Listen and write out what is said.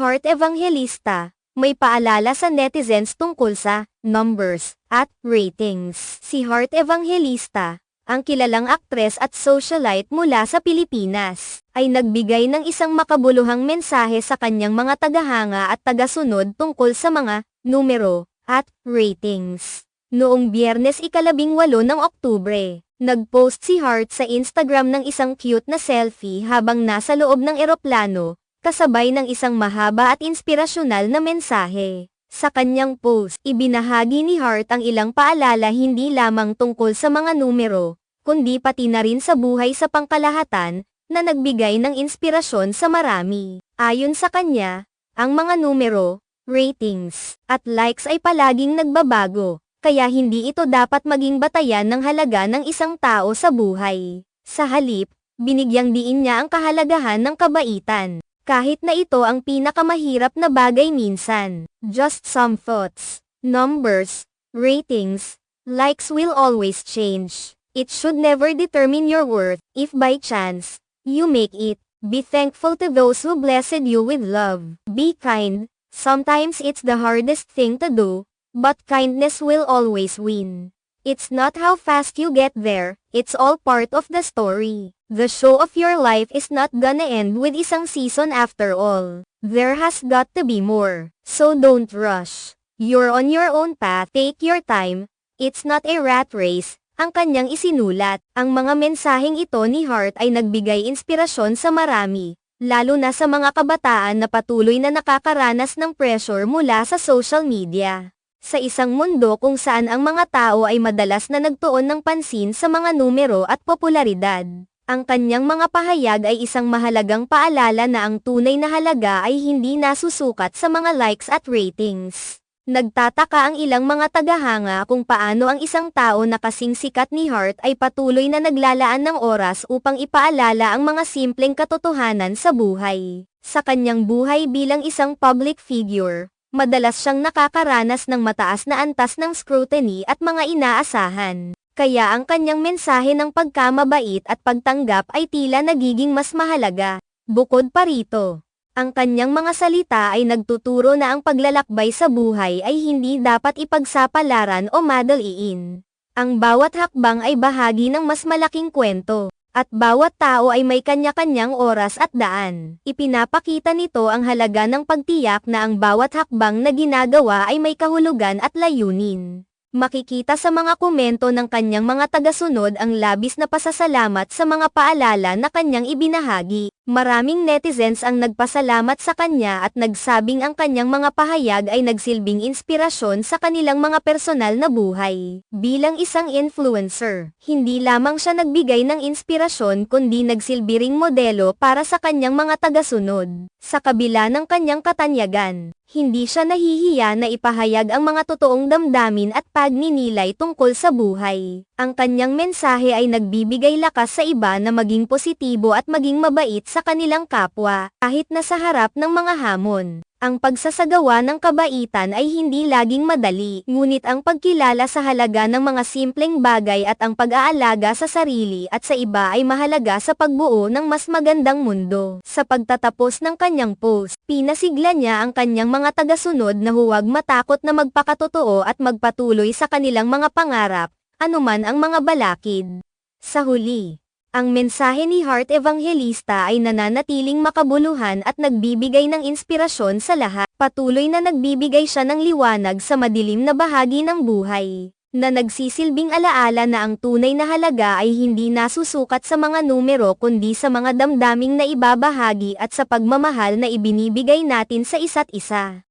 Heart Evangelista, may paalala sa netizens tungkol sa numbers at ratings. Si Heart Evangelista, ang kilalang aktres at socialite mula sa Pilipinas, ay nagbigay ng isang makabuluhang mensahe sa kanyang mga tagahanga at tagasunod tungkol sa mga numero at ratings. Noong Biyernes 18 ng Oktubre, nag-post si Heart sa Instagram ng isang cute na selfie habang nasa loob ng eroplano, kasabay ng isang mahaba at inspirasyonal na mensahe. Sa kanyang post, ibinahagi ni Heart ang ilang paalala hindi lamang tungkol sa mga numero, kundi pati na rin sa buhay sa pangkalahatan, na nagbigay ng inspirasyon sa marami. Ayon sa kanya, ang mga numero, ratings, at likes ay palaging nagbabago, kaya hindi ito dapat maging batayan ng halaga ng isang tao sa buhay. Sa halip, binigyang diin niya ang kahalagahan ng kabaitan, kahit na ito ang pinakamahirap na bagay minsan. Just some thoughts. Numbers, ratings, likes will always change. It should never determine your worth. If by chance, you make it, be thankful to those who blessed you with love. Be kind. Sometimes it's the hardest thing to do, but kindness will always win. It's not how fast you get there, it's all part of the story. The show of your life is not gonna end with isang season after all. There has got to be more. So don't rush. You're on your own path. Take your time. It's not a rat race, ang kanyang isinulat. Ang mga mensaheng ito ni Heart ay nagbigay inspirasyon sa marami, lalo na sa mga kabataan na patuloy na nakakaranas ng pressure mula sa social media. Sa isang mundo kung saan ang mga tao ay madalas na nagtuon ng pansin sa mga numero at popularidad, ang kanyang mga pahayag ay isang mahalagang paalala na ang tunay na halaga ay hindi nasusukat sa mga likes at ratings. Nagtataka ang ilang mga tagahanga kung paano ang isang tao na kasing sikat ni Heart ay patuloy na naglalaan ng oras upang ipaalala ang mga simpleng katotohanan sa buhay. Sa kanyang buhay bilang isang public figure, madalas siyang nakakaranas ng mataas na antas ng scrutiny at mga inaasahan. Kaya ang kanyang mensahe ng pagkamabait at pagtanggap ay tila nagiging mas mahalaga. Bukod pa rito, ang kanyang mga salita ay nagtuturo na ang paglalakbay sa buhay ay hindi dapat ipagsapalaran o madaliin. Ang bawat hakbang ay bahagi ng mas malaking kwento, at bawat tao ay may kanya-kanyang oras at daan. Ipinapakita nito ang halaga ng pagtiyak na ang bawat hakbang na ginagawa ay may kahulugan at layunin. Makikita sa mga komento ng kanyang mga tagasunod ang labis na pasasalamat sa mga paalala na kanyang ibinahagi. Maraming netizens ang nagpasalamat sa kanya at nagsabing ang kanyang mga pahayag ay nagsilbing inspirasyon sa kanilang mga personal na buhay. Bilang isang influencer, hindi lamang siya nagbigay ng inspirasyon kundi nagsilbi ring modelo para sa kanyang mga tagasunod. Sa kabila ng kanyang katanyagan, hindi siya nahihiya na ipahayag ang mga totoong damdamin at pagninilay tungkol sa buhay. Ang kanyang mensahe ay nagbibigay lakas sa iba na maging positibo at maging mabait sa kanilang kapwa, kahit na sa harap ng mga hamon. Ang pagsasagawa ng kabaitan ay hindi laging madali, ngunit ang pagkilala sa halaga ng mga simpleng bagay at ang pag-aalaga sa sarili at sa iba ay mahalaga sa pagbuo ng mas magandang mundo. Sa pagtatapos ng kanyang post, pinasigla niya ang kanyang mga tagasunod na huwag matakot na magpakatotoo at magpatuloy sa kanilang mga pangarap, anuman ang mga balakid. Sa huli, ang mensahe ni Heart Evangelista ay nananatiling makabuluhan at nagbibigay ng inspirasyon sa lahat. Patuloy na nagbibigay siya ng liwanag sa madilim na bahagi ng buhay, na nagsisilbing alaala na ang tunay na halaga ay hindi nasusukat sa mga numero kundi sa mga damdaming na ibabahagi at sa pagmamahal na ibinibigay natin sa isa't isa.